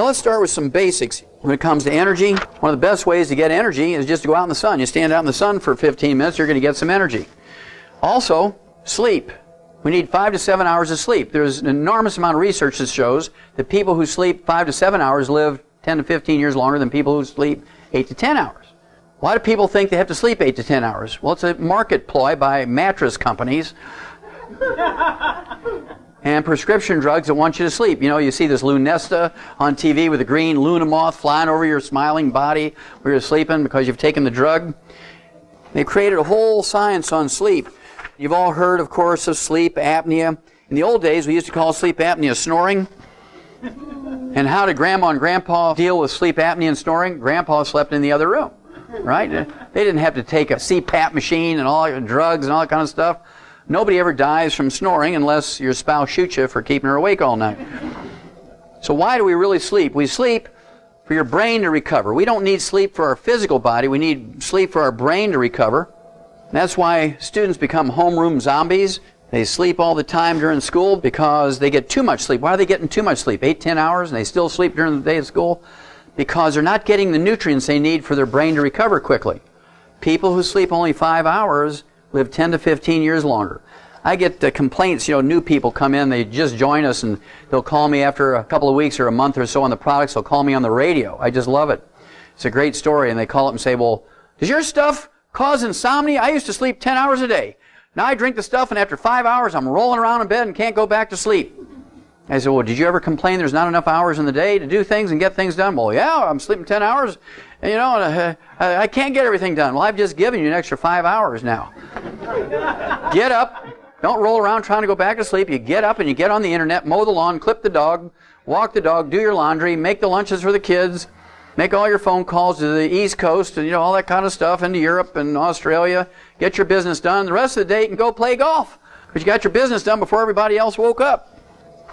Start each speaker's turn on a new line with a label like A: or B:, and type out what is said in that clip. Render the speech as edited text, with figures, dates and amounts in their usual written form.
A: Now let's start with some basics. When it comes to energy, one of the best ways to get energy is just to go out in the sun. You stand out in the sun for 15 minutes, you're going to get some energy. Also, sleep. We need 5 to 7 hours of sleep. There's an enormous amount of research that shows that people who sleep 5 to 7 hours live 10 to 15 years longer than people who sleep 8 to 10 hours. Why do people think they have to sleep 8 to 10 hours? Well, it's a market ploy by mattress companies and prescription drugs that want you to sleep. You know, you see this Lunesta on TV with a green Luna moth flying over your smiling body where you're sleeping because you've taken the drug. They've created a whole science on sleep. You've all heard, of course, of sleep apnea. In the old days, we used to call sleep apnea snoring. And how did Grandma and Grandpa deal with sleep apnea and snoring? Grandpa slept in the other room, right? They didn't have to take a CPAP machine and all the drugs and all that kind of stuff. Nobody ever dies from snoring unless your spouse shoots you for keeping her awake all night. So why do we really sleep? We sleep for your brain to recover. We don't need sleep for our physical body. We need sleep for our brain to recover. That's why students become homeroom zombies. They sleep all the time during school because they get too much sleep. Why are they getting too much sleep? 8, 10 hours, and they still sleep during the day at school? Because they're not getting the nutrients they need for their brain to recover quickly. People who sleep only 5 hours live 10 to 15 years longer. I get complaints, new people come in, they just join us, and they'll call me after a couple of weeks or a month or so on the products. They'll call me on the radio. I just love it. It's a great story, and they call up and say, well, does your stuff cause insomnia? I used to sleep 10 hours a day. Now I drink the stuff, and after 5 hours, I'm rolling around in bed and can't go back to sleep. I said, well, did you ever complain there's not enough hours in the day to do things and get things done? Well, yeah, I'm sleeping 10 hours, and, I can't get everything done. Well, I've just given you an extra 5 hours now. Get up. Don't roll around trying to go back to sleep. You get up and you get on the internet, mow the lawn, clip the dog, walk the dog, do your laundry, make the lunches for the kids, make all your phone calls to the East Coast and all that kind of stuff, into Europe and Australia. Get your business done. The rest of the day you can go play golf because you got your business done before everybody else woke up.